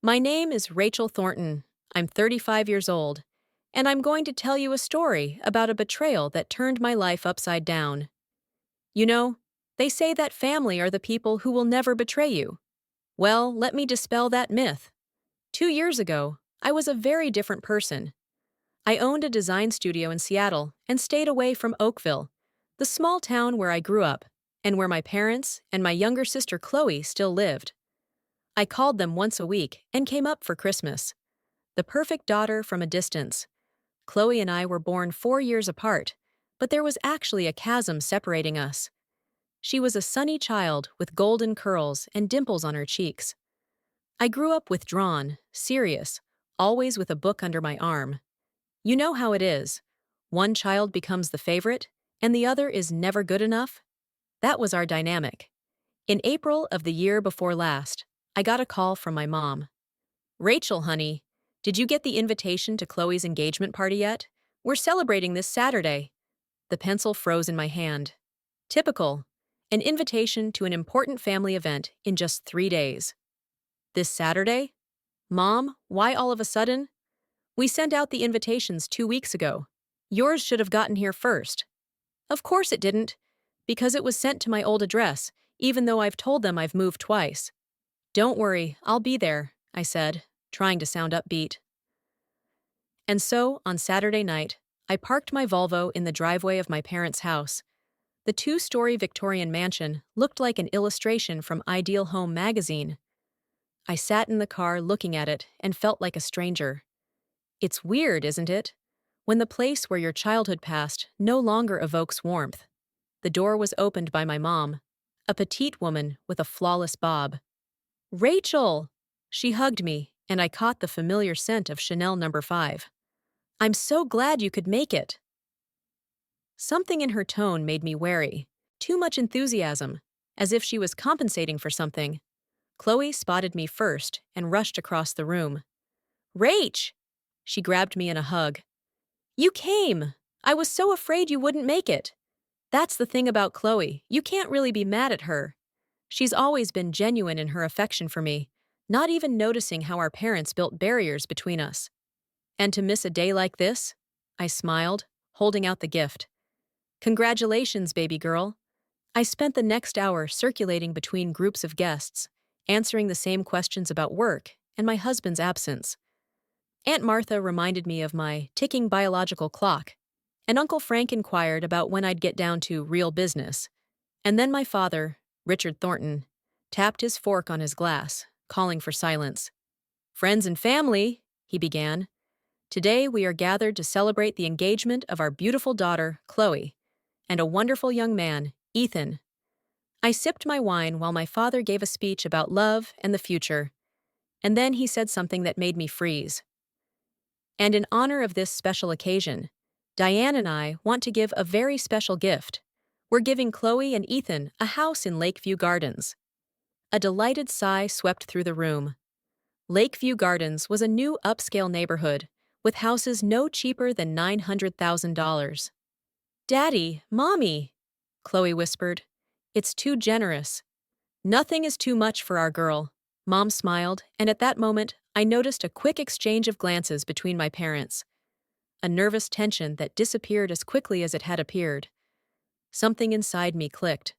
My name is Rachel Thornton. I'm 35 years old, and I'm going to tell you a story about a betrayal that turned my life upside down. You know, they say that family are the people who will never betray you. Well, let me dispel that myth. 2 years ago, I was a very different person. I owned a design studio in Seattle and stayed away from Oakville, the small town where I grew up, and where my parents and my younger sister Chloe still lived. I called them once a week and came up for Christmas. The perfect daughter from a distance. Chloe and I were born 4 years apart, but there was actually a chasm separating us. She was a sunny child with golden curls and dimples on her cheeks. I grew up withdrawn, serious, always with a book under my arm. You know how it is. One child becomes the favorite, and the other is never good enough. That was our dynamic. In April of the year before last, I got a call from my mom. Rachel, honey, did you get the invitation to Chloe's engagement party yet? We're celebrating this Saturday. The pencil froze in my hand. Typical. An invitation to an important family event in just 3 days. This Saturday? Mom, why all of a sudden? We sent out the invitations 2 weeks ago. Yours should have gotten here first. Of course it didn't, because it was sent to my old address, even though I've told them I've moved twice. Don't worry, I'll be there, I said, trying to sound upbeat. And so, on Saturday night, I parked my Volvo in the driveway of my parents' house. The two-story Victorian mansion looked like an illustration from Ideal Home magazine. I sat in the car looking at it and felt like a stranger. It's weird, isn't it? When the place where your childhood passed no longer evokes warmth. The door was opened by my mom, a petite woman with a flawless bob. Rachel! She hugged me, and I caught the familiar scent of Chanel No. 5. I'm so glad you could make it. Something in her tone made me wary. Too much enthusiasm, as if she was compensating for something. Chloe spotted me first and rushed across the room. Rach! She grabbed me in a hug. You came! I was so afraid you wouldn't make it. That's the thing about Chloe, you can't really be mad at her. She's always been genuine in her affection for me, not even noticing how our parents built barriers between us. And to miss a day like this? I smiled, holding out the gift. Congratulations, baby girl. I spent the next hour circulating between groups of guests, answering the same questions about work and my husband's absence. Aunt Martha reminded me of my ticking biological clock, and Uncle Frank inquired about when I'd get down to real business. And then my father, Richard Thornton, tapped his fork on his glass, calling for silence. Friends and family, he began. Today we are gathered to celebrate the engagement of our beautiful daughter, Chloe, and a wonderful young man, Ethan. I sipped my wine while my father gave a speech about love and the future, and then he said something that made me freeze. And in honor of this special occasion, Diane and I want to give a very special gift. We're giving Chloe and Ethan a house in Lakeview Gardens. A delighted sigh swept through the room. Lakeview Gardens was a new upscale neighborhood, with houses no cheaper than $900,000. Daddy, Mommy, Chloe whispered. It's too generous. Nothing is too much for our girl. Mom smiled, and at that moment, I noticed a quick exchange of glances between my parents. A nervous tension that disappeared as quickly as it had appeared. Something inside me clicked.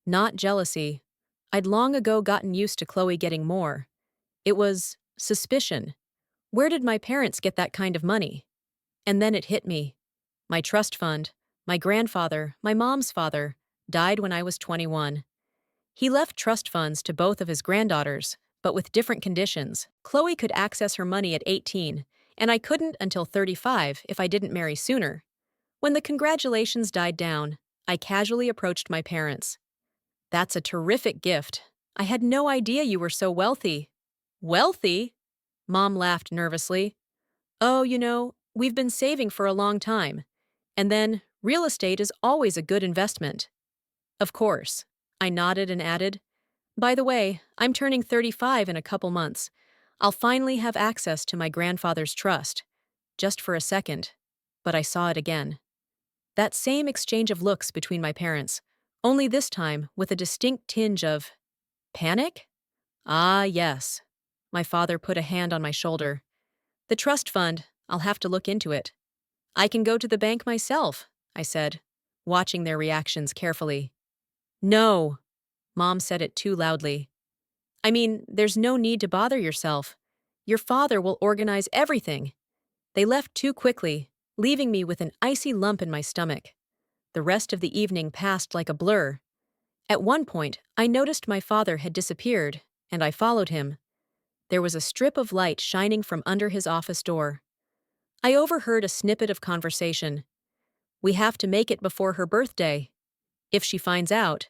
Not jealousy. I'd long ago gotten used to Chloe getting more. It was suspicion. Where did my parents get that kind of money? And then it hit me. My trust fund, my grandfather, my mom's father, died when I was 21. He left trust funds to both of his granddaughters, but with different conditions. Chloe could access her money at 18, and I couldn't until 35 if I didn't marry sooner. When the congratulations died down, I casually approached my parents. That's a terrific gift. I had no idea you were so wealthy. Wealthy? Mom laughed nervously. Oh, we've been saving for a long time. And then, real estate is always a good investment. Of course. I nodded and added, by the way, I'm turning 35 in a couple months. I'll finally have access to my grandfather's trust. Just for a second. But I saw it again. That same exchange of looks between my parents, only this time with a distinct tinge of panic? Ah, yes. My father put a hand on my shoulder. The trust fund, I'll have to look into it. I can go to the bank myself, I said, watching their reactions carefully. No, Mom said it too loudly. I mean, there's no need to bother yourself. Your father will organize everything. They left too quickly, leaving me with an icy lump in my stomach. The rest of the evening passed like a blur. At one point, I noticed my father had disappeared, and I followed him. There was a strip of light shining from under his office door. I overheard a snippet of conversation. We have to make it before her birthday. If she finds out.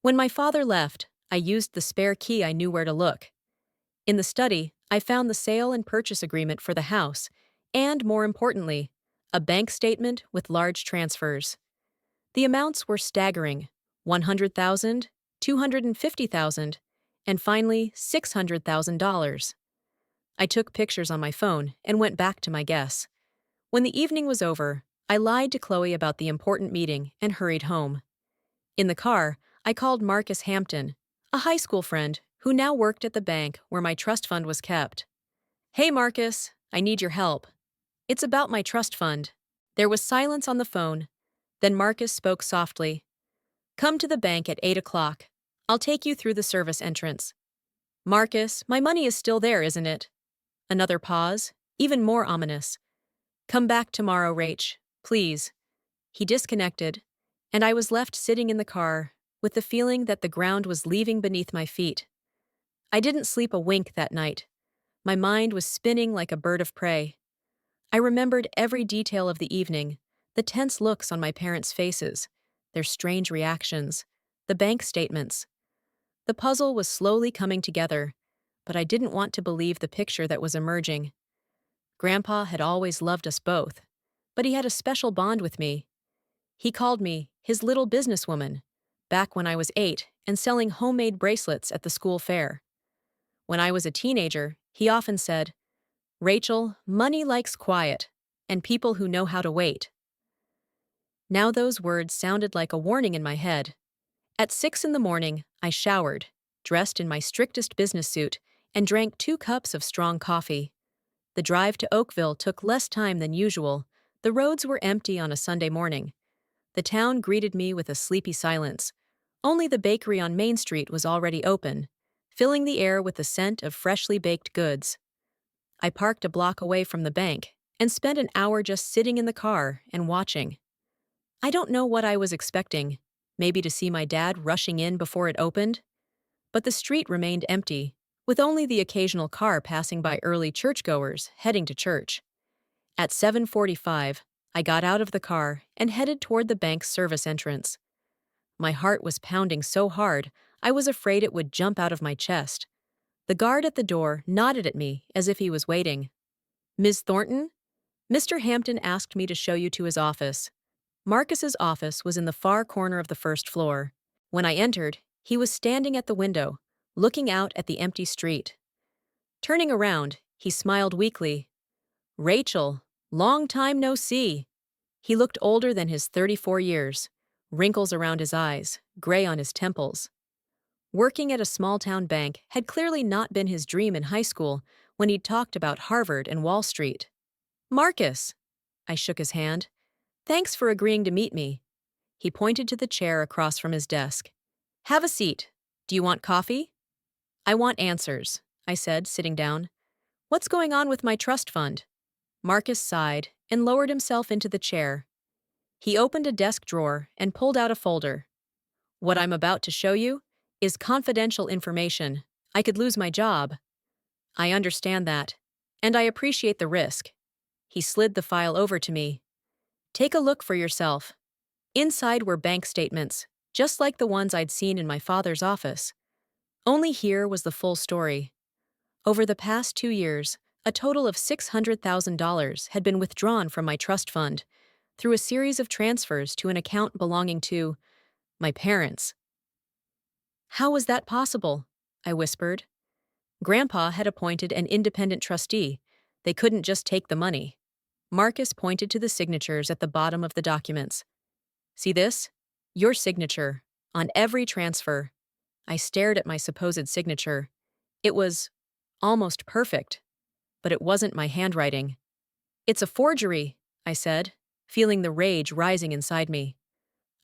When my father left, I used the spare key I knew where to look. In the study, I found the sale and purchase agreement for the house, and more importantly, a bank statement with large transfers. The amounts were staggering: 100,000, 250,000, and finally $600,000. I took pictures on my phone and went back to my guess. When the evening was over, I lied to Chloe about the important meeting and hurried home. In the car, I called Marcus Hampton, a high school friend who now worked at the bank where my trust fund was kept. Hey Marcus, I need your help. It's about my trust fund. There was silence on the phone. Then Marcus spoke softly. Come to the bank at 8 o'clock. I'll take you through the service entrance. Marcus, my money is still there, isn't it? Another pause, even more ominous. Come back tomorrow, Rach, please. He disconnected, and I was left sitting in the car with the feeling that the ground was leaving beneath my feet. I didn't sleep a wink that night. My mind was spinning like a bird of prey. I remembered every detail of the evening, the tense looks on my parents' faces, their strange reactions, the bank statements. The puzzle was slowly coming together, but I didn't want to believe the picture that was emerging. Grandpa had always loved us both, but he had a special bond with me. He called me his little businesswoman, back when I was 8 and selling homemade bracelets at the school fair. When I was a teenager, he often said, Rachel, money likes quiet, and people who know how to wait. Now those words sounded like a warning in my head. At 6 in the morning, I showered, dressed in my strictest business suit, and drank 2 cups of strong coffee. The drive to Oakville took less time than usual. The roads were empty on a Sunday morning. The town greeted me with a sleepy silence. Only the bakery on Main Street was already open, filling the air with the scent of freshly baked goods. I parked a block away from the bank and spent an hour just sitting in the car and watching. I don't know what I was expecting, maybe to see my dad rushing in before it opened. But the street remained empty, with only the occasional car passing by early churchgoers heading to church. At 7:45, I got out of the car and headed toward the bank's service entrance. My heart was pounding so hard, I was afraid it would jump out of my chest. The guard at the door nodded at me as if he was waiting. Ms. Thornton? Mr. Hampton asked me to show you to his office. Marcus's office was in the far corner of the first floor. When I entered, he was standing at the window, looking out at the empty street. Turning around, he smiled weakly. Rachel, long time no see. He looked older than his 34 years, wrinkles around his eyes, gray on his temples. Working at a small-town bank had clearly not been his dream in high school when he'd talked about Harvard and Wall Street. Marcus! I shook his hand. Thanks for agreeing to meet me. He pointed to the chair across from his desk. Have a seat. Do you want coffee? I want answers, I said, sitting down. What's going on with my trust fund? Marcus sighed and lowered himself into the chair. He opened a desk drawer and pulled out a folder. What I'm about to show you is confidential information. I could lose my job. I understand that, and I appreciate the risk. He slid the file over to me. Take a look for yourself. Inside were bank statements, just like the ones I'd seen in my father's office. Only here was the full story. Over the past 2 years, a total of $600,000 had been withdrawn from my trust fund through a series of transfers to an account belonging to my parents. How was that possible? I whispered. Grandpa had appointed an independent trustee. They couldn't just take the money. Marcus pointed to the signatures at the bottom of the documents. See this? Your signature, on every transfer. I stared at my supposed signature. It was almost perfect. But it wasn't my handwriting. "It's a forgery," I said, feeling the rage rising inside me.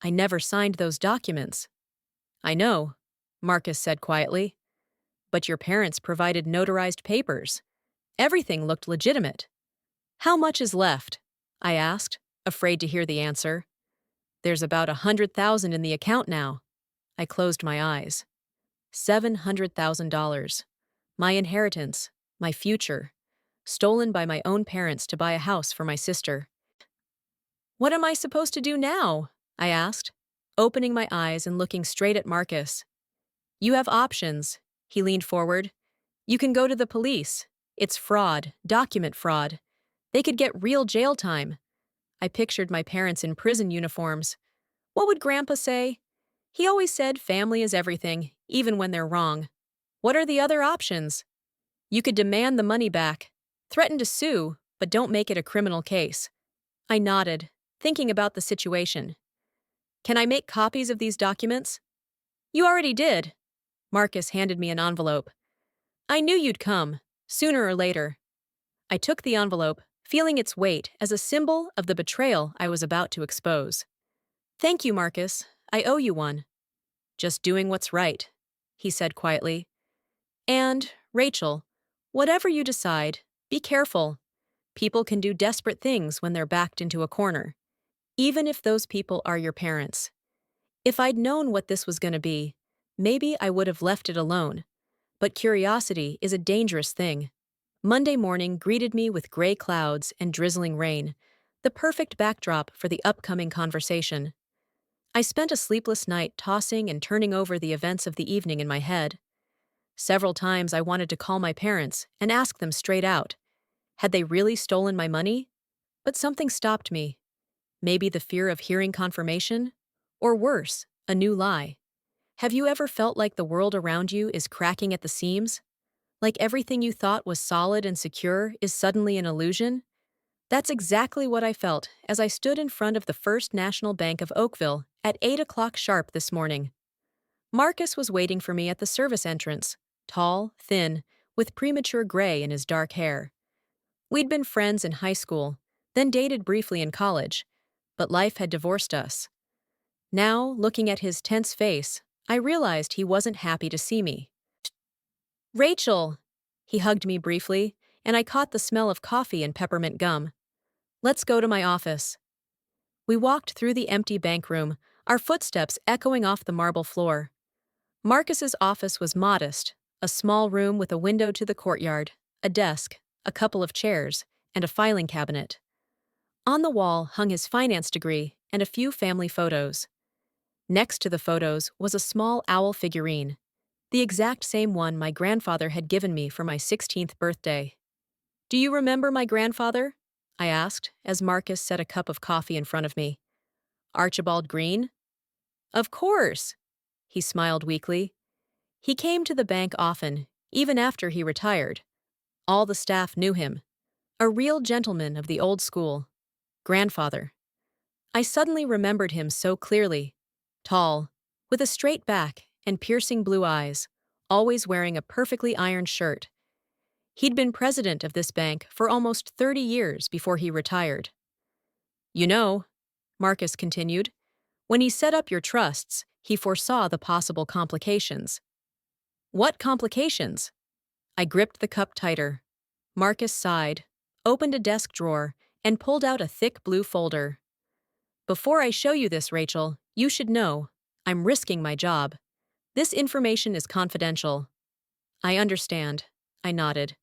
"I never signed those documents." "I know," Marcus said quietly. "But your parents provided notarized papers. Everything looked legitimate." "How much is left?" I asked, afraid to hear the answer. "There's about 100,000 in the account now." I closed my eyes. $700,000. My inheritance, my future, stolen by my own parents to buy a house for my sister. "What am I supposed to do now?" I asked, opening my eyes and looking straight at Marcus. "You have options." He leaned forward. "You can go to the police. It's fraud, document fraud. They could get real jail time." I pictured my parents in prison uniforms. What would Grandpa say? He always said family is everything, even when they're wrong. "What are the other options?" "You could demand the money back. Threaten to sue, but don't make it a criminal case." I nodded, thinking about the situation. "Can I make copies of these documents?" "You already did." Marcus handed me an envelope. "I knew you'd come, sooner or later." I took the envelope, feeling its weight as a symbol of the betrayal I was about to expose. "Thank you, Marcus. I owe you one." "Just doing what's right," he said quietly. "And, Rachel, whatever you decide, be careful. People can do desperate things when they're backed into a corner, even if those people are your parents. If I'd known what this was going to be, maybe I would have left it alone. But curiosity is a dangerous thing." Monday morning greeted me with gray clouds and drizzling rain, the perfect backdrop for the upcoming conversation. I spent a sleepless night tossing and turning over the events of the evening in my head. Several times I wanted to call my parents and ask them straight out. Had they really stolen my money? But something stopped me. Maybe the fear of hearing confirmation? Or worse, a new lie. Have you ever felt like the world around you is cracking at the seams? Like everything you thought was solid and secure is suddenly an illusion? That's exactly what I felt as I stood in front of the First National Bank of Oakville at 8 o'clock sharp this morning. Marcus was waiting for me at the service entrance, tall, thin, with premature gray in his dark hair. We'd been friends in high school, then dated briefly in college, but life had divorced us. Now, looking at his tense face, I realized he wasn't happy to see me. "Rachel!" He hugged me briefly, and I caught the smell of coffee and peppermint gum. "Let's go to my office." We walked through the empty bank room, our footsteps echoing off the marble floor. Marcus's office was modest, a small room with a window to the courtyard, a desk, a couple of chairs, and a filing cabinet. On the wall hung his finance degree and a few family photos. Next to the photos was a small owl figurine, the exact same one my grandfather had given me for my 16th birthday. "Do you remember my grandfather?" I asked as Marcus set a cup of coffee in front of me. "Archibald Green?" "Of course!" He smiled weakly. "He came to the bank often, even after he retired. All the staff knew him. A real gentleman of the old school. Grandfather." I suddenly remembered him so clearly. Tall, with a straight back and piercing blue eyes, always wearing a perfectly ironed shirt. He'd been president of this bank for almost 30 years before he retired. "You know," Marcus continued, "when he set up your trusts, he foresaw the possible complications." "What complications?" I gripped the cup tighter. Marcus sighed, opened a desk drawer, and pulled out a thick blue folder. "Before I show you this, Rachel, you should know, I'm risking my job. This information is confidential." "I understand," I nodded,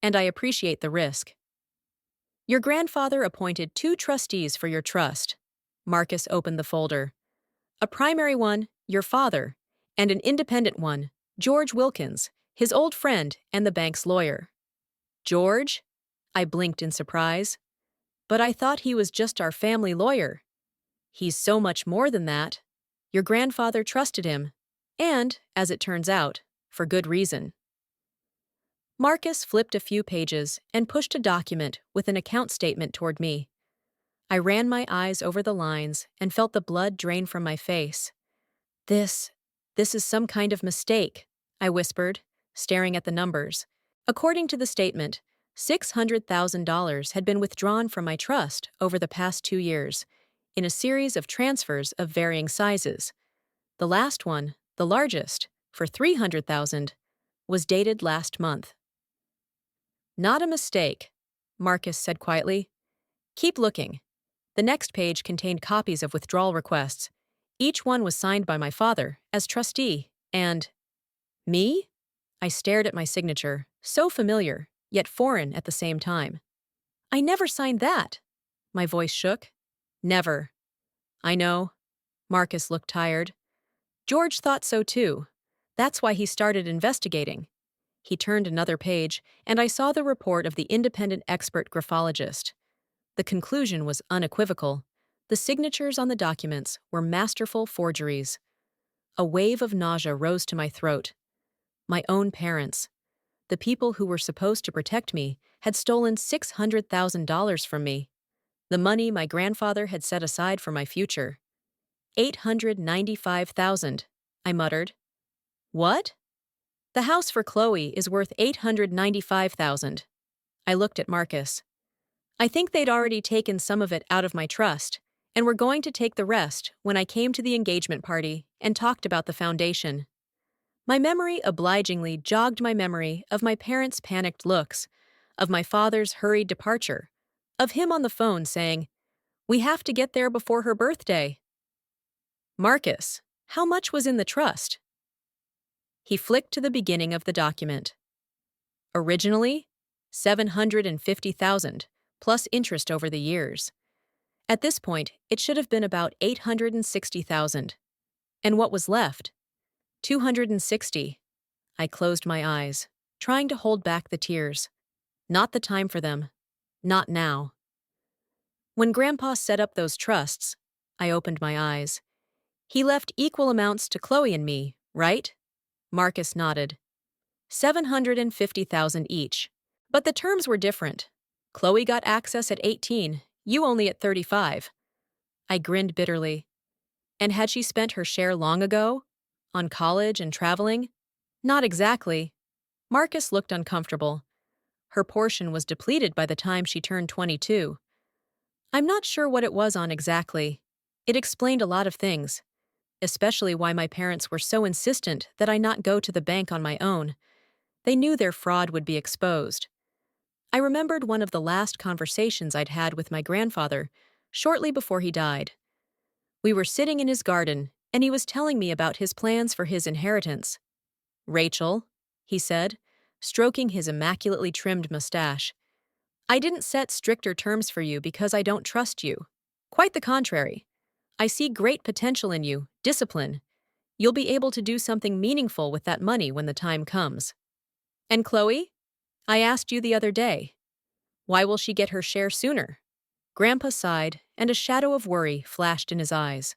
"and I appreciate the risk." "Your grandfather appointed 2 trustees for your trust." Marcus opened the folder. "A primary one, your father, and an independent one, George Wilkins, his old friend and the bank's lawyer." "George?" I blinked in surprise. "But I thought he was just our family lawyer." "He's so much more than that. Your grandfather trusted him, and, as it turns out, for good reason." Marcus flipped a few pages and pushed a document with an account statement toward me. I ran my eyes over the lines and felt the blood drain from my face. This is some kind of mistake," I whispered, staring at the numbers. According to the statement, $600,000 had been withdrawn from my trust over the past 2 years, in a series of transfers of varying sizes. The last one, the largest, for $300,000, was dated last month. Not a mistake, Marcus said quietly. Keep looking. The next page contained copies of withdrawal requests. Each one was signed by my father, as trustee, and… Me? I stared at my signature, so familiar, yet foreign at the same time. I never signed that. My voice shook. Never. I know. Marcus looked tired. George thought so too. That's why he started investigating. He turned another page, and I saw the report of the independent expert graphologist. The conclusion was unequivocal. The signatures on the documents were masterful forgeries. A wave of nausea rose to my throat. My own parents, the people who were supposed to protect me, had stolen $600,000 from me. The money my grandfather had set aside for my future. $895,000, I muttered. What? The house for Chloe is worth $895,000. I looked at Marcus. I think they'd already taken some of it out of my trust, and were going to take the rest when I came to the engagement party and talked about the foundation. My memory obligingly jogged my memory of my parents' panicked looks, of my father's hurried departure, of him on the phone saying, "We have to get there before her birthday." Marcus, how much was in the trust? He flicked to the beginning of the document. Originally, $750,000, plus interest over the years. At this point, it should have been about $860,000. And what was left? $260. I closed my eyes, trying to hold back the tears. Not the time for them. Not now. When Grandpa set up those trusts, I opened my eyes. He left equal amounts to Chloe and me, right? Marcus nodded. $750,000 each. But the terms were different. Chloe got access at 18, you only at 35. I grinned bitterly. And had she spent her share long ago? On college and traveling? Not exactly. Marcus looked uncomfortable. Her portion was depleted by the time she turned 22. I'm not sure what it was on exactly. It explained a lot of things, especially why my parents were so insistent that I not go to the bank on my own. They knew their fraud would be exposed. I remembered one of the last conversations I'd had with my grandfather, shortly before he died. We were sitting in his garden, and he was telling me about his plans for his inheritance. "Rachel," he said, stroking his immaculately trimmed mustache, "I didn't set stricter terms for you because I don't trust you. Quite the contrary. I see great potential in you, discipline. You'll be able to do something meaningful with that money when the time comes. And Chloe? I asked you the other day. Why will she get her share sooner?" Grandpa sighed, and a shadow of worry flashed in his eyes.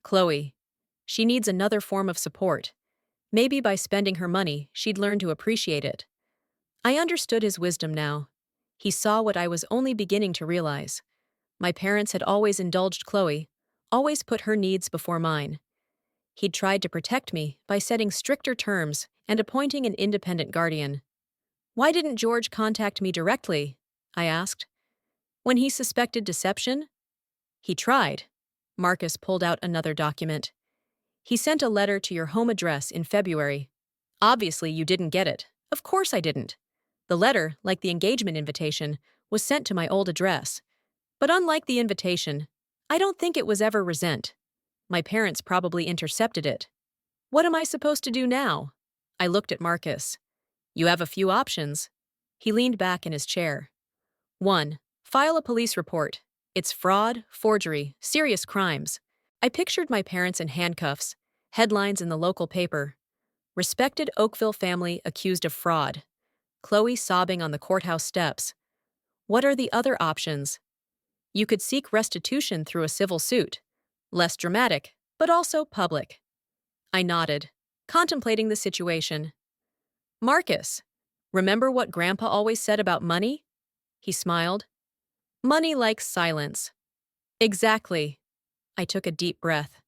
"Chloe. She needs another form of support. Maybe by spending her money, she'd learn to appreciate it." I understood his wisdom now. He saw what I was only beginning to realize. My parents had always indulged Chloe, always put her needs before mine. He'd tried to protect me by setting stricter terms and appointing an independent guardian. "Why didn't George contact me directly?" I asked. "When he suspected deception?" "He tried." Marcus pulled out another document. "He sent a letter to your home address in February. Obviously, you didn't get it. Of course I didn't. The letter, like the engagement invitation, was sent to my old address. But unlike the invitation, I don't think it was ever resent. My parents probably intercepted it. What am I supposed to do now?" I looked at Marcus. "You have a few options." He leaned back in his chair. 1. File a police report. It's fraud, forgery, serious crimes. I pictured my parents in handcuffs, headlines in the local paper. Respected Oakville family accused of fraud. Chloe sobbing on the courthouse steps. What are the other options? You could seek restitution through a civil suit. Less dramatic, but also public. I nodded, contemplating the situation. "Marcus, remember what Grandpa always said about money?" He smiled. "Money likes silence." Exactly. I took a deep breath.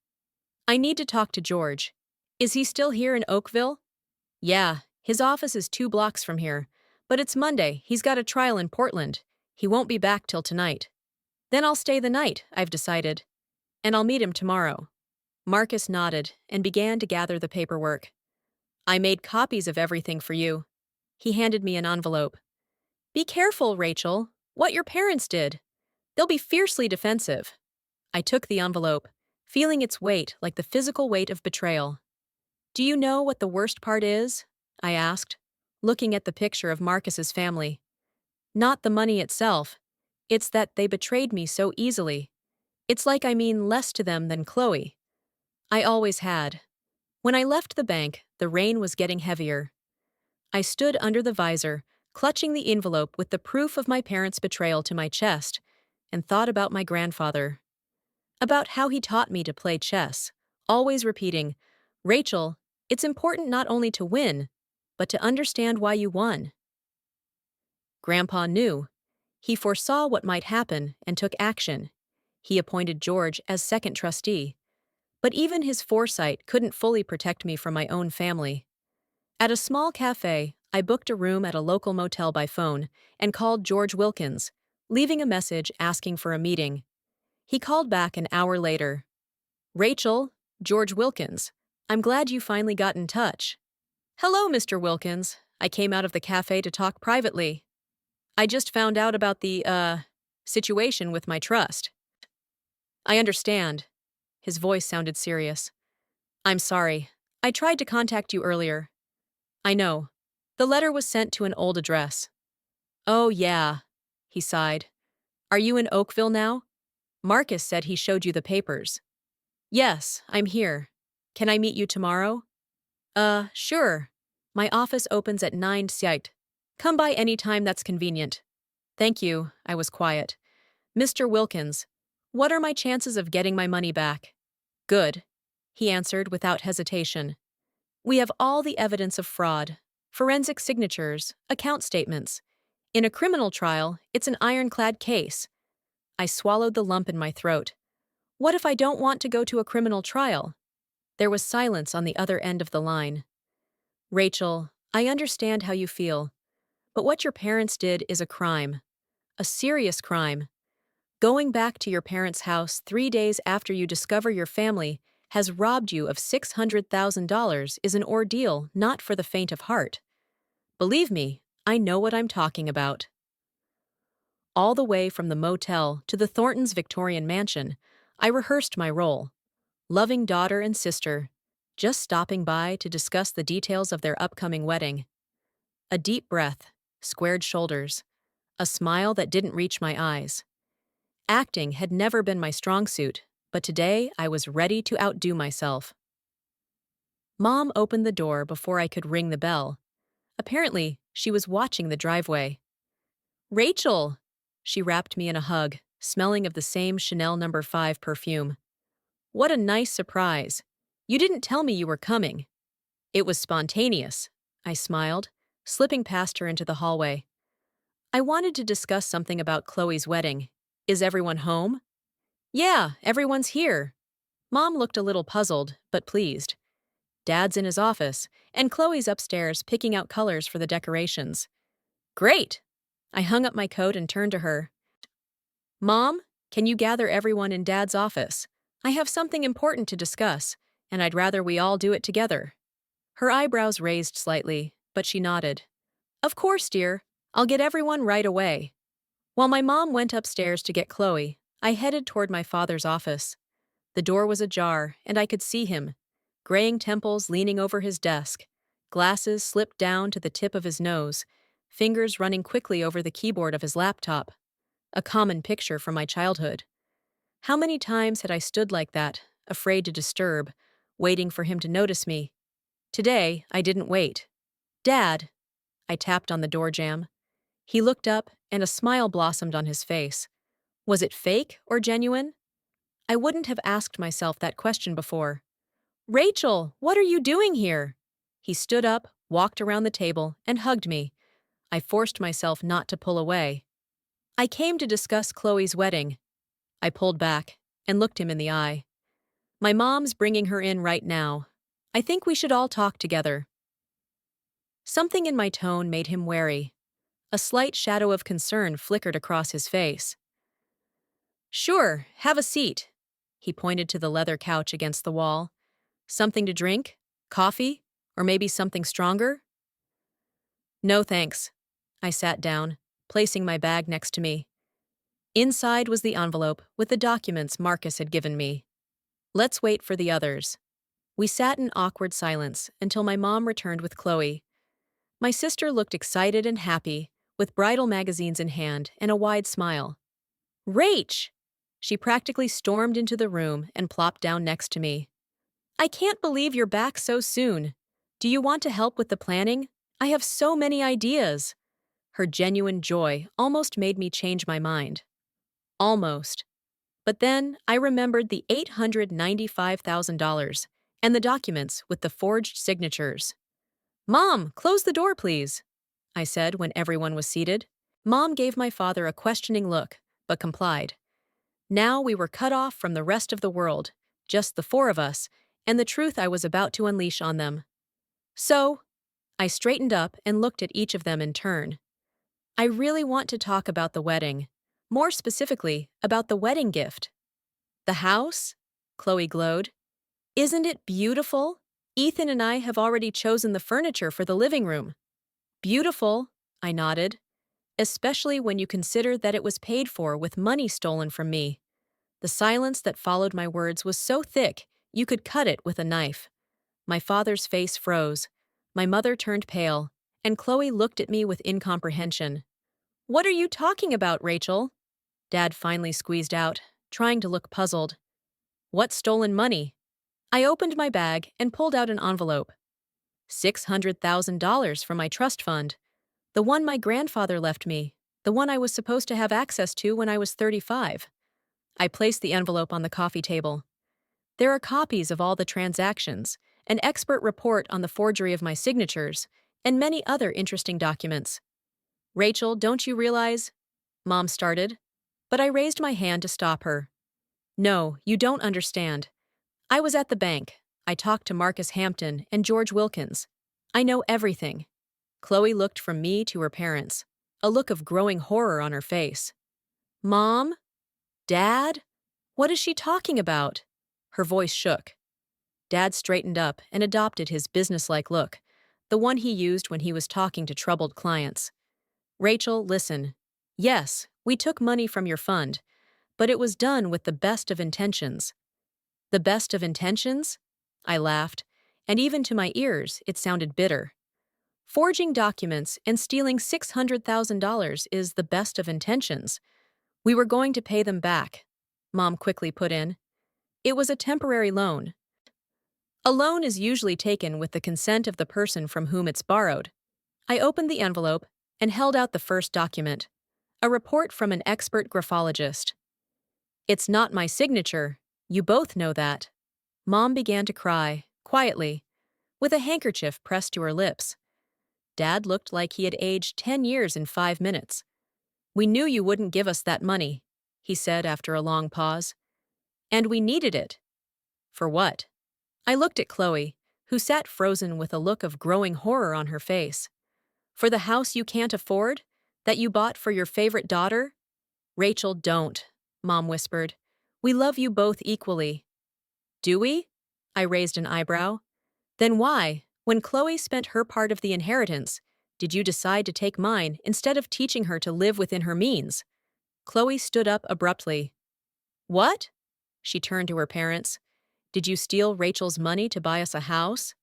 "I need to talk to George. Is he still here in Oakville?" "Yeah, his office is 2 blocks from here. But it's Monday, he's got a trial in Portland. He won't be back till tonight. Then I'll stay the night, I've decided. And I'll meet him tomorrow. Marcus nodded and began to gather the paperwork. I made copies of everything for you. He handed me an envelope. Be careful, Rachel. What your parents did. They'll be fiercely defensive. I took the envelope, feeling its weight like the physical weight of betrayal. Do you know what the worst part is? I asked, looking at the picture of Marcus's family. Not the money itself. It's that they betrayed me so easily. It's like I mean less to them than Chloe. I always had. When I left the bank, the rain was getting heavier. I stood under the visor, clutching the envelope with the proof of my parents' betrayal to my chest, and thought about my grandfather. About how he taught me to play chess, always repeating, Rachel, it's important not only to win, but to understand why you won. Grandpa knew. He foresaw what might happen and took action. He appointed George as second trustee. But even his foresight couldn't fully protect me from my own family. At a small cafe, I booked a room at a local motel by phone and called George Wilkins, leaving a message asking for a meeting. He called back an hour later. Rachel, George Wilkins, I'm glad you finally got in touch. Hello, Mr. Wilkins. I came out of the cafe to talk privately. I just found out about the, situation with my trust. I understand. His voice sounded serious. I'm sorry. I tried to contact you earlier. I know. The letter was sent to an old address. Oh, yeah, he sighed. Are you in Oakville now? Marcus said he showed you the papers. Yes, I'm here. Can I meet you tomorrow? Sure. My office opens at 9 Sight. Come by any time that's convenient. Thank you, I was quiet. Mr. Wilkins, what are my chances of getting my money back? Good, he answered without hesitation. We have all the evidence of fraud, forensic signatures, account statements. In a criminal trial, it's an ironclad case. I swallowed the lump in my throat. What if I don't want to go to a criminal trial? There was silence on the other end of the line. Rachel, I understand how you feel, but what your parents did is a crime. A serious crime. Going back to your parents' house 3 days after you discover your family has robbed you of $600,000 is an ordeal not for the faint of heart. Believe me, I know what I'm talking about. All the way from the motel to the Thorntons' Victorian mansion, I rehearsed my role. Loving daughter and sister, just stopping by to discuss the details of their upcoming wedding. A deep breath, squared shoulders, a smile that didn't reach my eyes. Acting had never been my strong suit, but today I was ready to outdo myself. Mom opened the door before I could ring the bell. Apparently, she was watching the driveway. Rachel! She wrapped me in a hug, smelling of the same Chanel No. 5 perfume. What a nice surprise. You didn't tell me you were coming. It was spontaneous, I smiled, slipping past her into the hallway. I wanted to discuss something about Chloe's wedding. Is everyone home? Yeah, everyone's here. Mom looked a little puzzled, but pleased. Dad's in his office, and Chloe's upstairs picking out colors for the decorations. Great! I hung up my coat and turned to her. Mom, can you gather everyone in Dad's office? I have something important to discuss, and I'd rather we all do it together. Her eyebrows raised slightly, but she nodded. Of course, dear. I'll get everyone right away. While my mom went upstairs to get Chloe, I headed toward my father's office. The door was ajar, and I could see him, graying temples leaning over his desk, glasses slipped down to the tip of his nose, fingers running quickly over the keyboard of his laptop. A common picture from my childhood. How many times had I stood like that, afraid to disturb, waiting for him to notice me? Today, I didn't wait. Dad! I tapped on the door jamb. He looked up, and a smile blossomed on his face. Was it fake or genuine? I wouldn't have asked myself that question before. Rachel, what are you doing here? He stood up, walked around the table, and hugged me. I forced myself not to pull away. I came to discuss Chloe's wedding. I pulled back and looked him in the eye. My mom's bringing her in right now. I think we should all talk together. Something in my tone made him wary. A slight shadow of concern flickered across his face. Sure, have a seat. He pointed to the leather couch against the wall. Something to drink? Coffee? Or maybe something stronger? No thanks. I sat down, placing my bag next to me. Inside was the envelope with the documents Marcus had given me. Let's wait for the others. We sat in awkward silence until my mom returned with Chloe. My sister looked excited and happy, with bridal magazines in hand and a wide smile. Rach! She practically stormed into the room and plopped down next to me. I can't believe you're back so soon. Do you want to help with the planning? I have so many ideas. Her genuine joy almost made me change my mind. Almost. But then I remembered the $895,000 and the documents with the forged signatures. Mom, close the door, please, I said when everyone was seated. Mom gave my father a questioning look, but complied. Now we were cut off from the rest of the world, just the four of us, and the truth I was about to unleash on them. So, I straightened up and looked at each of them in turn. I really want to talk about the wedding. More specifically, about the wedding gift. The house? Chloe glowed. Isn't it beautiful? Ethan and I have already chosen the furniture for the living room. Beautiful, I nodded. Especially when you consider that it was paid for with money stolen from me. The silence that followed my words was so thick, you could cut it with a knife. My father's face froze. My mother turned pale, and Chloe looked at me with incomprehension. What are you talking about, Rachel? Dad finally squeezed out, trying to look puzzled. What stolen money? I opened my bag and pulled out an envelope. $600,000 from my trust fund. The one my grandfather left me, the one I was supposed to have access to when I was 35. I placed the envelope on the coffee table. There are copies of all the transactions, an expert report on the forgery of my signatures, and many other interesting documents. Rachel, don't you realize? Mom started, but I raised my hand to stop her. No, you don't understand. I was at the bank. I talked to Marcus Hampton and George Wilkins. I know everything. Chloe looked from me to her parents, a look of growing horror on her face. Mom? Dad? What is she talking about? Her voice shook. Dad straightened up and adopted his businesslike look, the one he used when he was talking to troubled clients. Rachel, listen. Yes, we took money from your fund, but it was done with the best of intentions. The best of intentions? I laughed, and even to my ears it sounded bitter. Forging documents and stealing $600,000 is the best of intentions. We were going to pay them back, Mom quickly put in. It was a temporary loan. A loan is usually taken with the consent of the person from whom it's borrowed. I opened the envelope and held out the first document, a report from an expert graphologist. It's not my signature, you both know that. Mom began to cry, quietly, with a handkerchief pressed to her lips. Dad looked like he had aged 10 years in 5 minutes. We knew you wouldn't give us that money, he said after a long pause. And we needed it. For what? I looked at Chloe, who sat frozen with a look of growing horror on her face. For the house you can't afford? That you bought for your favorite daughter? Rachel, don't, Mom whispered. We love you both equally. Do we? I raised an eyebrow. Then why, when Chloe spent her part of the inheritance, did you decide to take mine instead of teaching her to live within her means? Chloe stood up abruptly. What? She turned to her parents. Did you steal Rachel's money to buy us a house?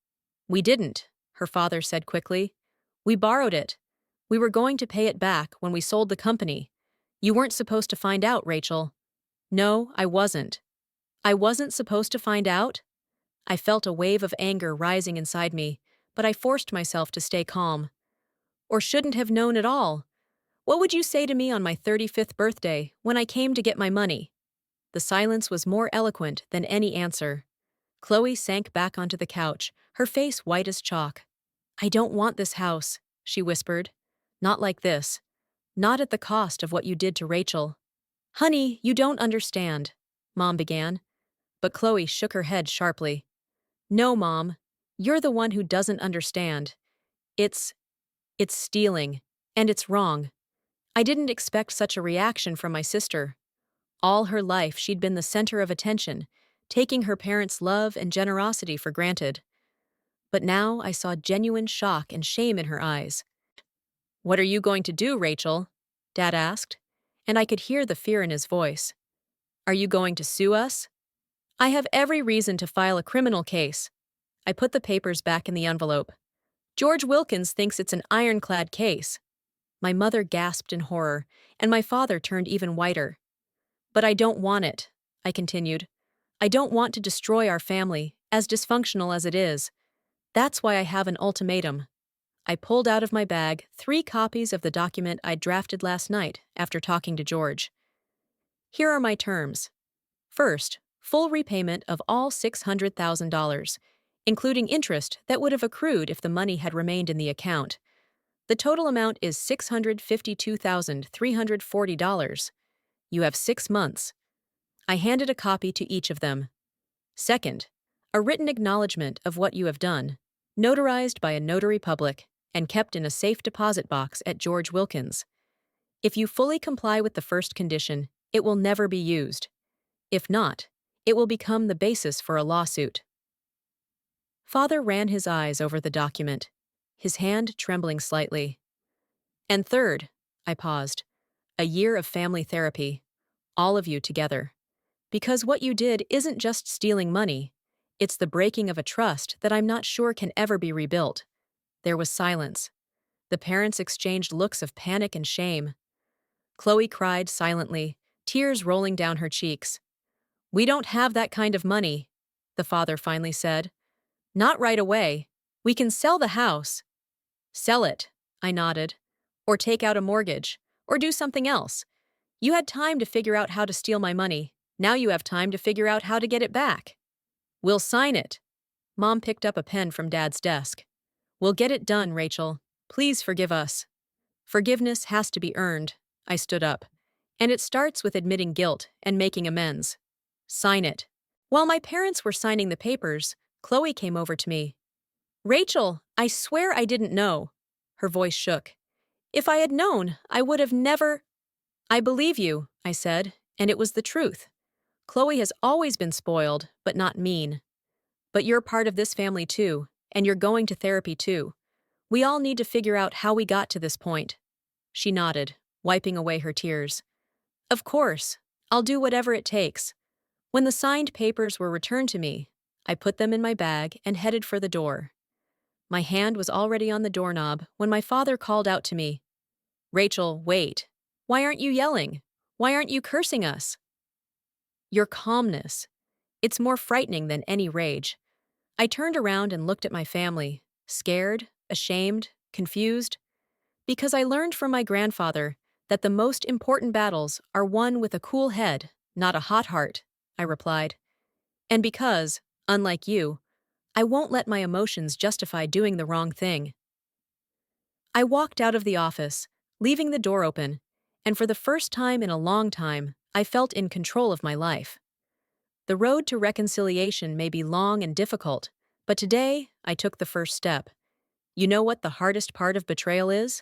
We didn't, her father said quickly. We borrowed it. We were going to pay it back when we sold the company. You weren't supposed to find out, Rachel. No, I wasn't. I wasn't supposed to find out? I felt a wave of anger rising inside me, but I forced myself to stay calm. Or shouldn't have known at all. What would you say to me on my 35th birthday when I came to get my money? The silence was more eloquent than any answer. Chloe sank back onto the couch, her face white as chalk. I don't want this house, she whispered. Not like this. Not at the cost of what you did to Rachel. Honey, you don't understand, Mom began. But Chloe shook her head sharply. No, Mom. You're the one who doesn't understand. It's stealing. And it's wrong. I didn't expect such a reaction from my sister. All her life, she'd been the center of attention, taking her parents' love and generosity for granted. But now I saw genuine shock and shame in her eyes. "What are you going to do, Rachel?" Dad asked, and I could hear the fear in his voice. "Are you going to sue us?" "I have every reason to file a criminal case." I put the papers back in the envelope. "George Wilkins thinks it's an ironclad case." My mother gasped in horror, and my father turned even whiter. "But I don't want it," I continued. "I don't want to destroy our family, as dysfunctional as it is. That's why I have an ultimatum." I pulled out of my bag 3 copies of the document I'd drafted last night after talking to George. "Here are my terms. First, full repayment of all $600,000, including interest that would have accrued if the money had remained in the account. The total amount is $652,340. You have 6 months." I handed a copy to each of them. "Second, a written acknowledgement of what you have done, notarized by a notary public, and kept in a safe deposit box at George Wilkins. If you fully comply with the first condition, it will never be used. If not, it will become the basis for a lawsuit." Father ran his eyes over the document, his hand trembling slightly. "And third," I paused, "a year of family therapy, all of you together. Because what you did isn't just stealing money, it's the breaking of a trust that I'm not sure can ever be rebuilt." There was silence. The parents exchanged looks of panic and shame. Chloe cried silently, tears rolling down her cheeks. "We don't have that kind of money," the father finally said. "Not right away. We can sell the house." "Sell it," I nodded. "Or take out a mortgage. Or do something else. You had time to figure out how to steal my money. Now you have time to figure out how to get it back." "We'll sign it." Mom picked up a pen from Dad's desk. "We'll get it done, Rachel. Please forgive us." "Forgiveness has to be earned." I stood up. "And it starts with admitting guilt and making amends." "Sign it." While my parents were signing the papers, Chloe came over to me. "Rachel, I swear I didn't know." Her voice shook. "If I had known, I would have never—" "I believe you," I said, and it was the truth. Chloe has always been spoiled, but not mean. "But you're part of this family too, and you're going to therapy too. We all need to figure out how we got to this point." She nodded, wiping away her tears. "Of course, I'll do whatever it takes." When the signed papers were returned to me, I put them in my bag and headed for the door. My hand was already on the doorknob when my father called out to me. "Rachel, wait. Why aren't you yelling? Why aren't you cursing us?" "Your calmness. It's more frightening than any rage." I turned around and looked at my family, scared, ashamed, confused. "Because I learned from my grandfather that the most important battles are won with a cool head, not a hot heart," I replied. "And because, unlike you, I won't let my emotions justify doing the wrong thing." I walked out of the office, leaving the door open, and for the first time in a long time, I felt in control of my life. The road to reconciliation may be long and difficult, but today I took the first step. You know what the hardest part of betrayal is?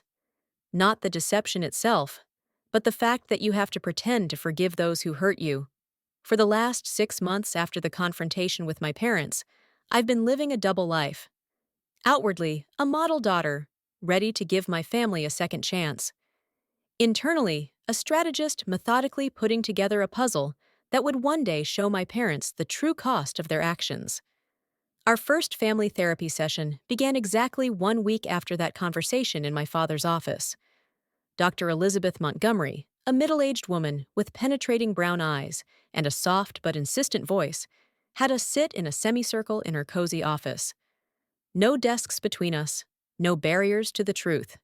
Not the deception itself, but the fact that you have to pretend to forgive those who hurt you. For the last 6 months after the confrontation with my parents, I've been living a double life. Outwardly, a model daughter, ready to give my family a second chance. Internally, a strategist methodically putting together a puzzle that would one day show my parents the true cost of their actions. Our first family therapy session began exactly 1 week after that conversation in my father's office. Dr. Elizabeth Montgomery, a middle-aged woman with penetrating brown eyes and a soft but insistent voice, had us sit in a semicircle in her cozy office. No desks between us, no barriers to the truth.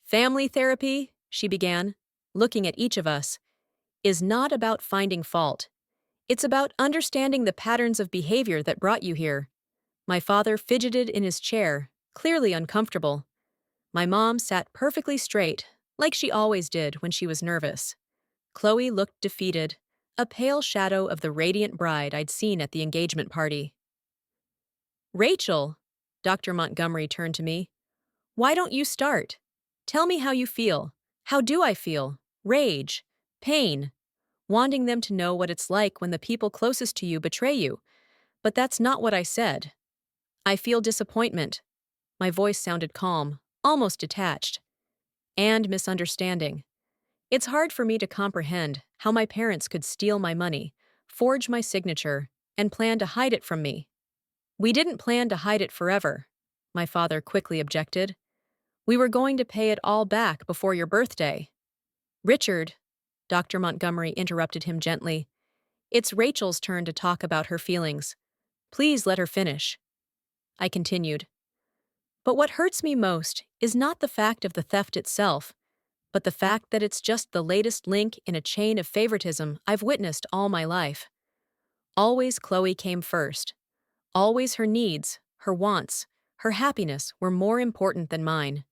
"Family therapy," she began, looking at each of us, "is not about finding fault. It's about understanding the patterns of behavior that brought you here." My father fidgeted in his chair, clearly uncomfortable. My mom sat perfectly straight, like she always did when she was nervous. Chloe looked defeated, a pale shadow of the radiant bride I'd seen at the engagement party. "Rachel," Dr. Montgomery turned to me, "why don't you start?" Tell me how you feel. How do I feel? Rage. Pain. Wanting them to know what it's like when the people closest to you betray you. But that's not what I said. I feel disappointment. My voice sounded calm, almost detached. And misunderstanding. It's hard for me to comprehend how my parents could steal my money, forge my signature, and plan to hide it from me. We didn't plan to hide it forever, my father quickly objected. We were going to pay it all back before your birthday. Richard, Dr. Montgomery interrupted him gently. It's Rachel's turn to talk about her feelings. Please let her finish. I continued. But what hurts me most is not the fact of the theft itself, but the fact that it's just the latest link in a chain of favoritism I've witnessed all my life. Always Chloe came first. Always her needs, her wants, her happiness were more important than mine.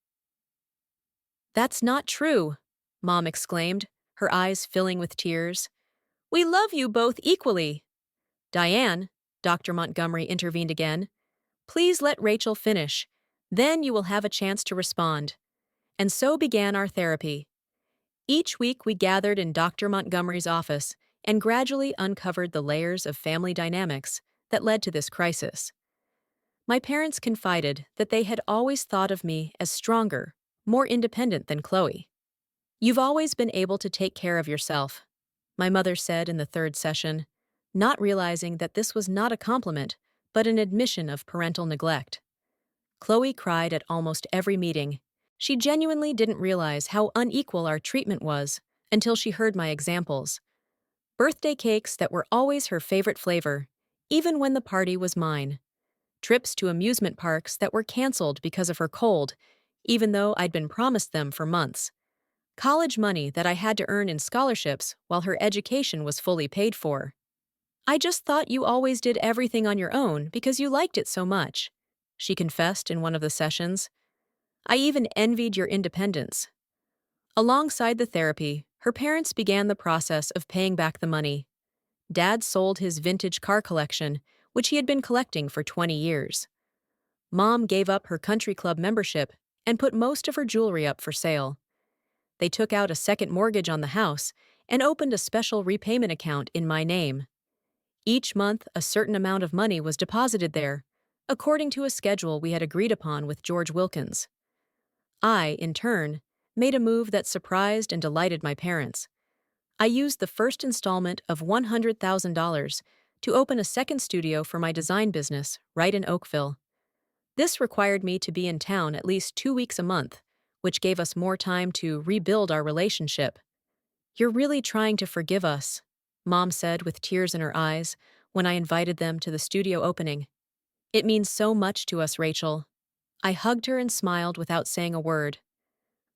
That's not true, Mom exclaimed, her eyes filling with tears. We love you both equally. Diane, Dr. Montgomery intervened again. Please let Rachel finish. Then you will have a chance to respond. And so began our therapy. Each week we gathered in Dr. Montgomery's office and gradually uncovered the layers of family dynamics that led to this crisis. My parents confided that they had always thought of me as stronger, more independent than Chloe. You've always been able to take care of yourself, my mother said in the third session, not realizing that this was not a compliment, but an admission of parental neglect. Chloe cried at almost every meeting. She genuinely didn't realize how unequal our treatment was until she heard my examples. Birthday cakes that were always her favorite flavor, even when the party was mine. Trips to amusement parks that were canceled because of her cold, even though I'd been promised them for months. College money that I had to earn in scholarships while her education was fully paid for. I just thought you always did everything on your own because you liked it so much, she confessed in one of the sessions. I even envied your independence. Alongside the therapy, her parents began the process of paying back the money. Dad sold his vintage car collection, which he had been collecting for 20 years. Mom gave up her country club membership and put most of her jewelry up for sale. They took out a second mortgage on the house and opened a special repayment account in my name. Each month, a certain amount of money was deposited there, according to a schedule we had agreed upon with George Wilkins. I, in turn, made a move that surprised and delighted my parents. I used the first installment of $100,000 to open a second studio for my design business right in Oakville. This required me to be in town at least 2 weeks a month, which gave us more time to rebuild our relationship. You're really trying to forgive us, Mom said with tears in her eyes when I invited them to the studio opening. It means so much to us, Rachel. I hugged her and smiled without saying a word.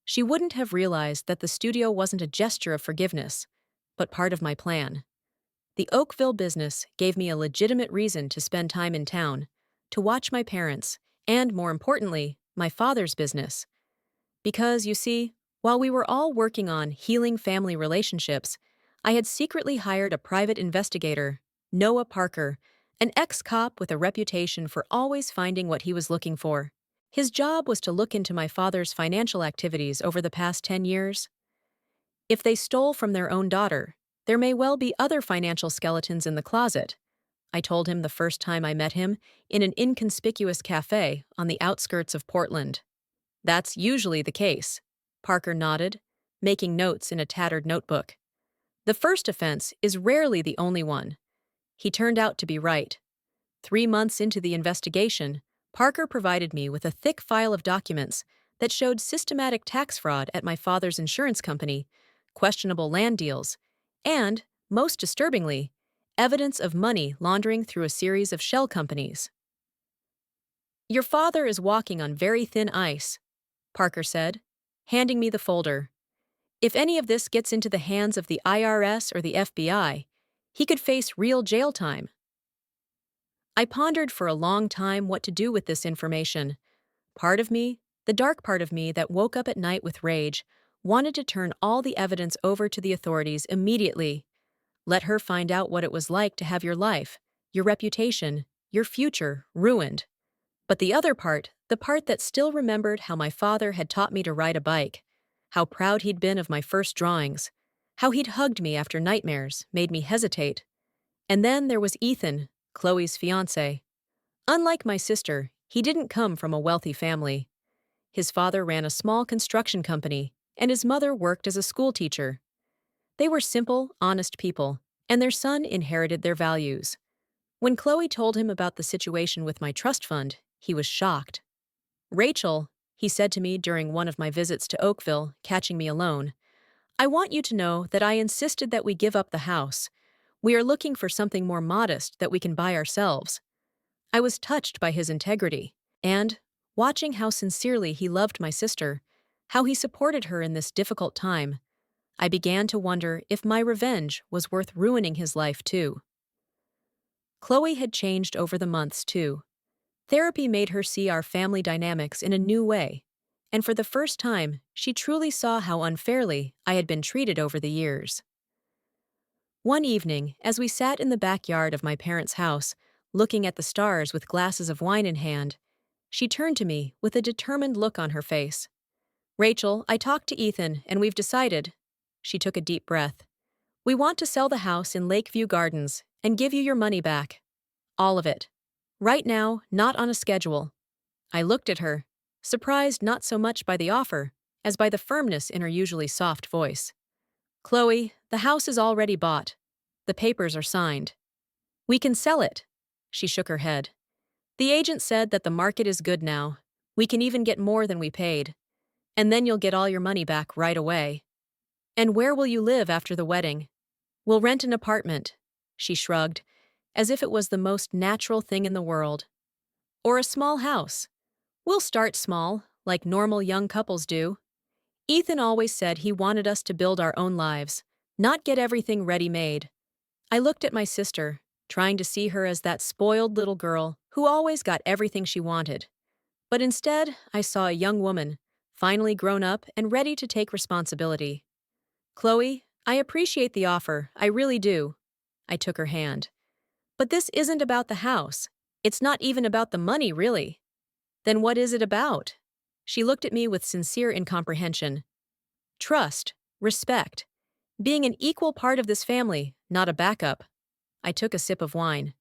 She wouldn't have realized that the studio wasn't a gesture of forgiveness, but part of my plan. The Oakville business gave me a legitimate reason to spend time in town, to watch my parents, and, more importantly, my father's business. Because, you see, while we were all working on healing family relationships, I had secretly hired a private investigator, Noah Parker, an ex-cop with a reputation for always finding what he was looking for. His job was to look into my father's financial activities over the past 10 years. If they stole from their own daughter, there may well be other financial skeletons in the closet, I told him the first time I met him in an inconspicuous cafe on the outskirts of Portland. That's usually the case, Parker nodded, making notes in a tattered notebook. The first offense is rarely the only one. He turned out to be right. 3 months into the investigation, Parker provided me with a thick file of documents that showed systematic tax fraud at my father's insurance company, questionable land deals, and, most disturbingly, evidence of money laundering through a series of shell companies. Your father is walking on very thin ice, Parker said, handing me the folder. If any of this gets into the hands of the IRS or the FBI, he could face real jail time. I pondered for a long time what to do with this information. Part of me, the dark part of me that woke up at night with rage, wanted to turn all the evidence over to the authorities immediately. Let her find out what it was like to have your life, your reputation, your future ruined. But the other part, the part that still remembered how my father had taught me to ride a bike, how proud he'd been of my first drawings, how he'd hugged me after nightmares made me hesitate. And then there was Ethan, Chloe's fiancé. Unlike my sister, he didn't come from a wealthy family. His father ran a small construction company, and his mother worked as a school teacher. They were simple, honest people, and their son inherited their values. When Chloe told him about the situation with my trust fund, he was shocked. "Rachel," he said to me during one of my visits to Oakville, catching me alone, "I want you to know that I insisted that we give up the house. We are looking for something more modest that we can buy ourselves." I was touched by his integrity, and, watching how sincerely he loved my sister, how he supported her in this difficult time, I began to wonder if my revenge was worth ruining his life too. Chloe had changed over the months too. Therapy made her see our family dynamics in a new way, and for the first time, she truly saw how unfairly I had been treated over the years. One evening, as we sat in the backyard of my parents' house, looking at the stars with glasses of wine in hand, she turned to me with a determined look on her face. "Rachel, I talked to Ethan, and we've decided." She took a deep breath. "We want to sell the house in Lakeview Gardens and give you your money back. All of it. Right now, not on a schedule." I looked at her, surprised not so much by the offer as by the firmness in her usually soft voice. "Chloe, the house is already bought. The papers are signed. We can sell it." She shook her head. "The agent said that the market is good now. We can even get more than we paid. And then you'll get all your money back right away." "And where will you live after the wedding?" "We'll rent an apartment." She shrugged, as if it was the most natural thing in the world. "Or a small house. We'll start small, like normal young couples do. Ethan always said he wanted us to build our own lives, not get everything ready-made." I looked at my sister, trying to see her as that spoiled little girl who always got everything she wanted. But instead, I saw a young woman, finally grown up and ready to take responsibility. "Chloe, I appreciate the offer, I really do." I took her hand. "But this isn't about the house. It's not even about the money, really." "Then what is it about?" She looked at me with sincere incomprehension. "Trust, respect, being an equal part of this family, not a backup." I took a sip of wine.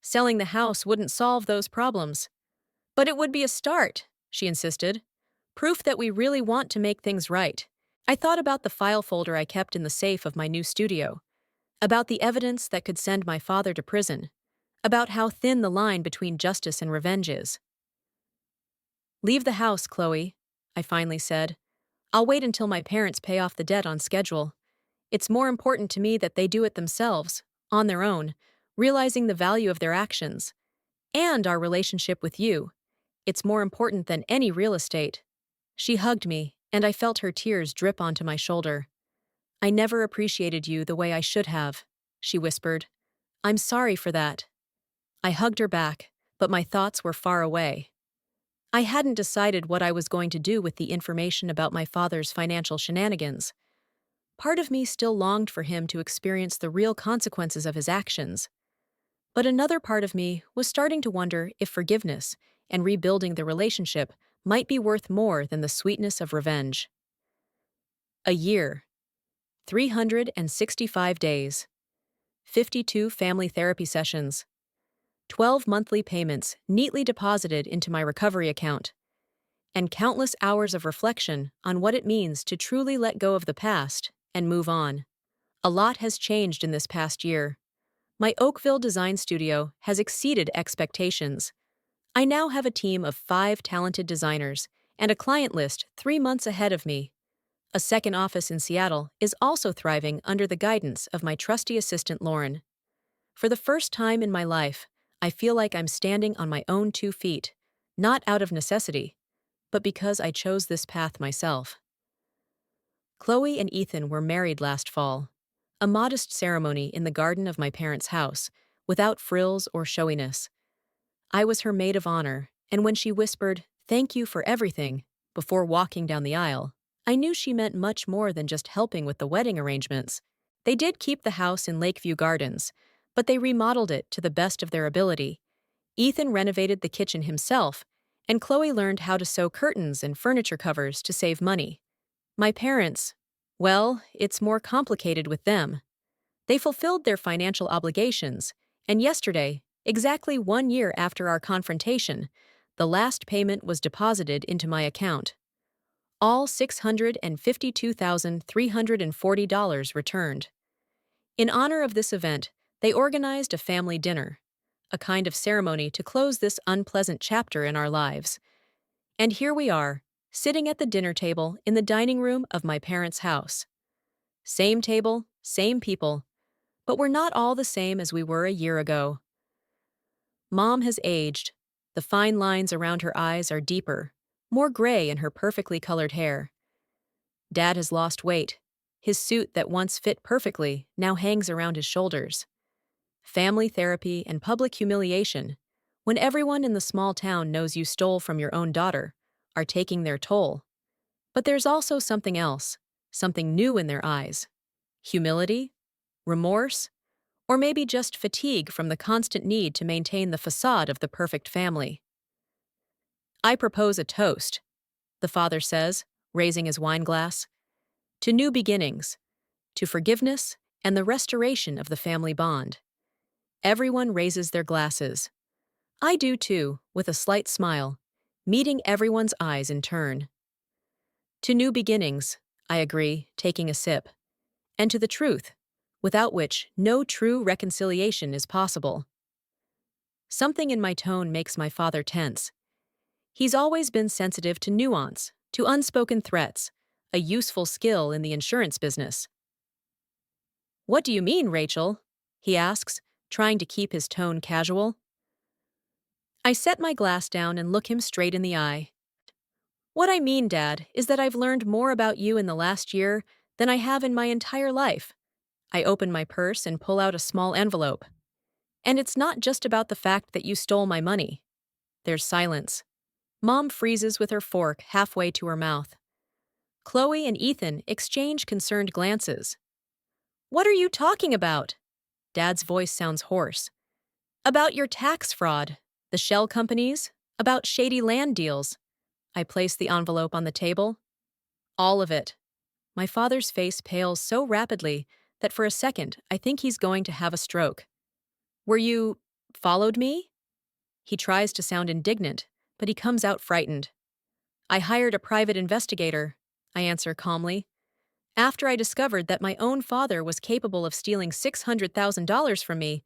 "Selling the house wouldn't solve those problems." "But it would be a start," she insisted. "Proof that we really want to make things right." I thought about the file folder I kept in the safe of my new studio, about the evidence that could send my father to prison, about how thin the line between justice and revenge is. "Leave the house, Chloe," I finally said. "I'll wait until my parents pay off the debt on schedule. It's more important to me that they do it themselves, on their own, realizing the value of their actions. And our relationship with you. It's more important than any real estate." She hugged me, and I felt her tears drip onto my shoulder. "I never appreciated you the way I should have," she whispered. "I'm sorry for that." I hugged her back, but my thoughts were far away. I hadn't decided what I was going to do with the information about my father's financial shenanigans. Part of me still longed for him to experience the real consequences of his actions. But another part of me was starting to wonder if forgiveness and rebuilding the relationship might be worth more than the sweetness of revenge. A year. 365 days. 52 family therapy sessions. 12 monthly payments neatly deposited into my recovery account. And countless hours of reflection on what it means to truly let go of the past and move on. A lot has changed in this past year. My Oakville design studio has exceeded expectations. I now have a team of 5 talented designers and a client list 3 months ahead of me. A second office in Seattle is also thriving under the guidance of my trusty assistant Lauren. For the first time in my life, I feel like I'm standing on my own 2 feet, not out of necessity, but because I chose this path myself. Chloe and Ethan were married last fall. A modest ceremony in the garden of my parents' house, without frills or showiness. I was her maid of honor, and when she whispered, "Thank you for everything," before walking down the aisle, I knew she meant much more than just helping with the wedding arrangements. They did keep the house in Lakeview Gardens, but they remodeled it to the best of their ability, Ethan renovated the kitchen himself, and Chloe learned how to sew curtains and furniture covers to save money. My parents, well, it's more complicated with them. They fulfilled their financial obligations, and yesterday, exactly 1 year after our confrontation, the last payment was deposited into my account. All $652,340 returned. In honor of this event, they organized a family dinner, a kind of ceremony to close this unpleasant chapter in our lives. And here we are, sitting at the dinner table in the dining room of my parents' house. Same table, same people, but we're not all the same as we were a year ago. Mom has aged. The fine lines around her eyes are deeper, more gray in her perfectly colored hair. Dad has lost weight. His suit that once fit perfectly now hangs around his shoulders. Family therapy and public humiliation, when everyone in the small town knows you stole from your own daughter, are taking their toll. But there's also something else, something new in their eyes. Humility? Remorse? Or maybe just fatigue from the constant need to maintain the facade of the perfect family. I propose a toast, the father says, raising his wine glass. To new beginnings, to forgiveness and the restoration of the family bond. Everyone raises their glasses. I do too, with a slight smile, meeting everyone's eyes in turn. To new beginnings, I agree, taking a sip. And to the truth, without which no true reconciliation is possible. Something in my tone makes my father tense. He's always been sensitive to nuance, to unspoken threats, a useful skill in the insurance business. What do you mean, Rachel? He asks, trying to keep his tone casual. I set my glass down and look him straight in the eye. What I mean, Dad, is that I've learned more about you in the last year than I have in my entire life. I open my purse and pull out a small envelope. And it's not just about the fact that you stole my money. There's silence. Mom freezes with her fork halfway to her mouth. Chloe and Ethan exchange concerned glances. What are you talking about? Dad's voice sounds hoarse. About your tax fraud, the shell companies, about shady land deals. I place the envelope on the table. All of it. My father's face pales so rapidly that for a second I think he's going to have a stroke. Were you followed me? He tries to sound indignant, but he comes out frightened. I hired a private investigator, I answer calmly. After I discovered that my own father was capable of stealing $600,000 from me,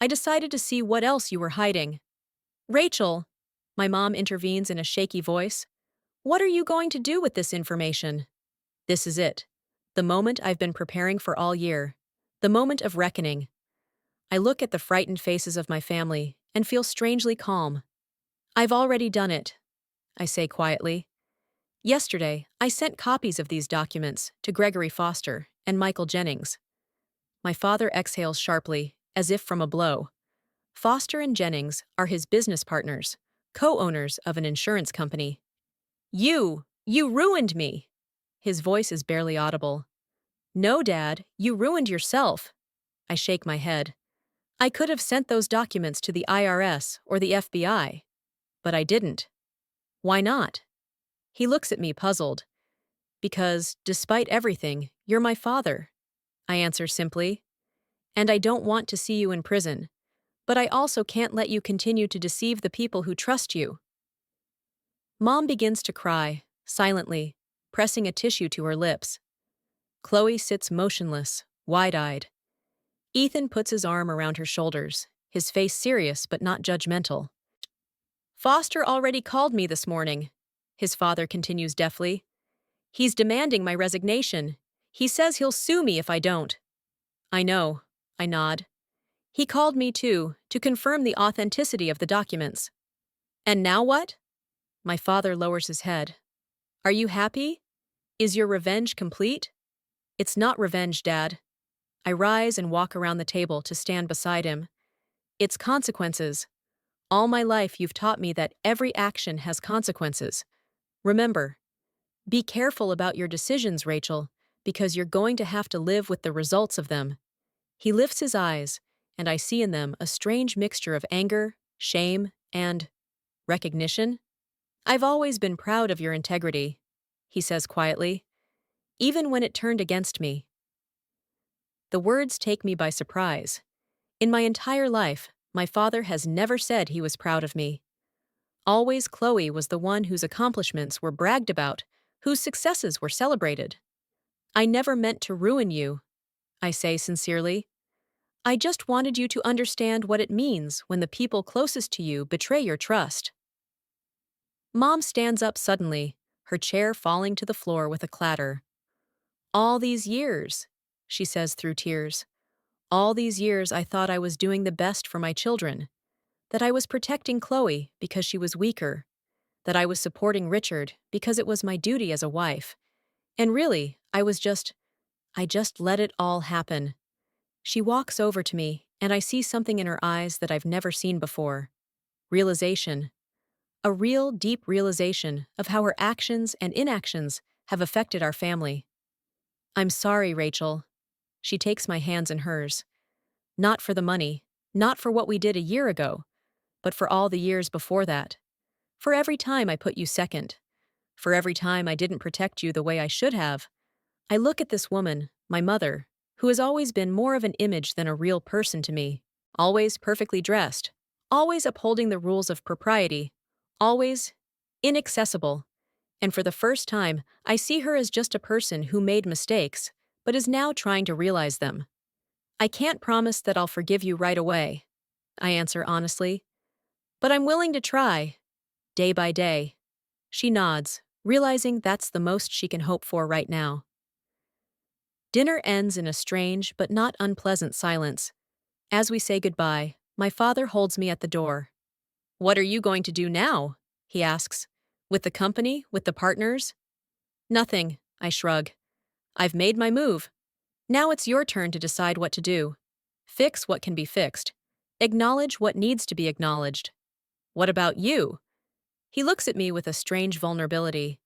I decided to see what else you were hiding. Rachel, my mom intervenes in a shaky voice, what are you going to do with this information? This is it. The moment I've been preparing for all year. The moment of reckoning. I look at the frightened faces of my family and feel strangely calm. I've already done it, I say quietly. Yesterday, I sent copies of these documents to Gregory Foster and Michael Jennings. My father exhales sharply, as if from a blow. Foster and Jennings are his business partners, co-owners of an insurance company. You ruined me! His voice is barely audible. No, Dad, you ruined yourself. I shake my head. I could have sent those documents to the IRS or the FBI, but I didn't. Why not? He looks at me puzzled. Because, despite everything, you're my father, I answer simply. And I don't want to see you in prison, but I also can't let you continue to deceive the people who trust you. Mom begins to cry, silently, pressing a tissue to her lips. Chloe sits motionless, wide-eyed. Ethan puts his arm around her shoulders, his face serious but not judgmental. Foster already called me this morning, his father continues deftly. He's demanding my resignation. He says he'll sue me if I don't. I know, I nod. He called me too, to confirm the authenticity of the documents. And now what? My father lowers his head. Are you happy? Is your revenge complete? It's not revenge, Dad. I rise and walk around the table to stand beside him. It's consequences. All my life you've taught me that every action has consequences. Remember, be careful about your decisions, Rachel, because you're going to have to live with the results of them. He lifts his eyes, and I see in them a strange mixture of anger, shame, and recognition? I've always been proud of your integrity, he says quietly, even when it turned against me. The words take me by surprise. In my entire life, my father has never said he was proud of me. Always Chloe was the one whose accomplishments were bragged about, whose successes were celebrated. I never meant to ruin you, I say sincerely. I just wanted you to understand what it means when the people closest to you betray your trust. Mom stands up suddenly, her chair falling to the floor with a clatter. All these years, she says through tears, all these years I thought I was doing the best for my children, that I was protecting Chloe because she was weaker, that I was supporting Richard because it was my duty as a wife. And really, I just let it all happen. She walks over to me, and I see something in her eyes that I've never seen before. Realization. A real, deep realization of how her actions and inactions have affected our family. I'm sorry, Rachel. She takes my hands in hers. Not for the money, not for what we did a year ago, but for all the years before that. For every time I put you second. For every time I didn't protect you the way I should have. I look at this woman, my mother, who has always been more of an image than a real person to me, always perfectly dressed, always upholding the rules of propriety, always inaccessible. And for the first time, I see her as just a person who made mistakes, but is now trying to realize them. I can't promise that I'll forgive you right away, I answer honestly, but I'm willing to try, day by day. She nods, realizing that's the most she can hope for right now. Dinner ends in a strange but not unpleasant silence. As we say goodbye, my father holds me at the door. What are you going to do now? He asks. With the company, with the partners? Nothing, I shrug. I've made my move. Now it's your turn to decide what to do. Fix what can be fixed. Acknowledge what needs to be acknowledged. What about you? He looks at me with a strange vulnerability.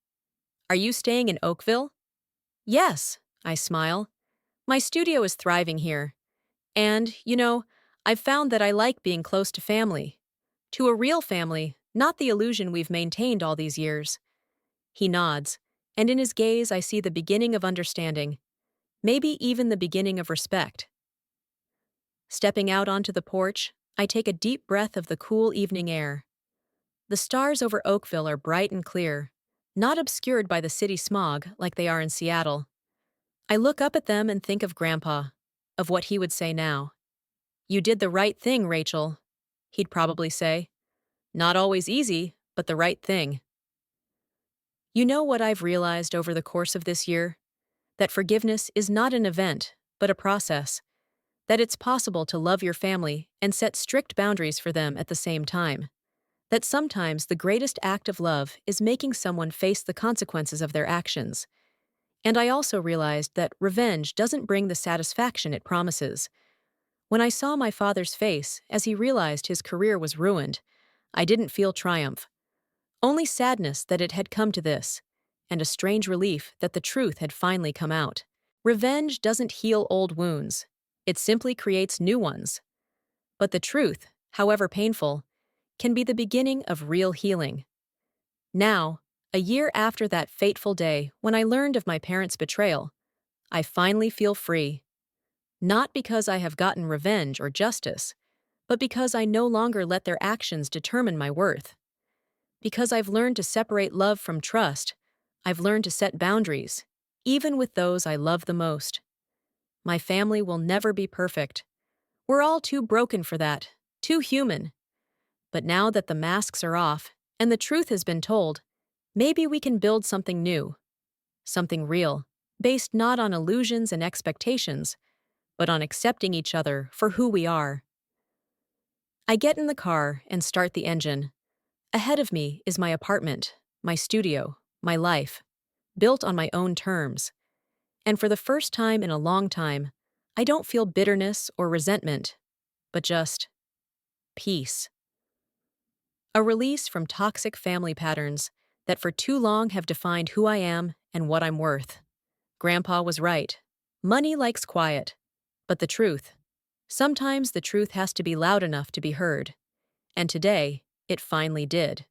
Are you staying in Oakville? Yes, I smile. My studio is thriving here. And, I've found that I like being close to family. To a real family, not the illusion we've maintained all these years. He nods, and in his gaze I see the beginning of understanding, maybe even the beginning of respect. Stepping out onto the porch, I take a deep breath of the cool evening air. The stars over Oakville are bright and clear, not obscured by the city smog like they are in Seattle. I look up at them and think of Grandpa, of what he would say now. You did the right thing, Rachel, he'd probably say. Not always easy, but the right thing. You know what I've realized over the course of this year? That forgiveness is not an event, but a process. That it's possible to love your family and set strict boundaries for them at the same time. That sometimes the greatest act of love is making someone face the consequences of their actions. And I also realized that revenge doesn't bring the satisfaction it promises. When I saw my father's face as he realized his career was ruined, I didn't feel triumph. Only sadness that it had come to this, and a strange relief that the truth had finally come out. Revenge doesn't heal old wounds. It simply creates new ones. But the truth, however painful, can be the beginning of real healing. Now, a year after that fateful day when I learned of my parents' betrayal, I finally feel free. Not because I have gotten revenge or justice, but because I no longer let their actions determine my worth. Because I've learned to separate love from trust, I've learned to set boundaries, even with those I love the most. My family will never be perfect. We're all too broken for that, too human. But now that the masks are off and the truth has been told, maybe we can build something new, something real, based not on illusions and expectations, but on accepting each other for who we are. I get in the car and start the engine. Ahead of me is my apartment, my studio, my life, built on my own terms. And for the first time in a long time, I don't feel bitterness or resentment, but just peace. A release from toxic family patterns that for too long have defined who I am and what I'm worth. Grandpa was right. Money likes quiet. But the truth. Sometimes the truth has to be loud enough to be heard. And today, it finally did.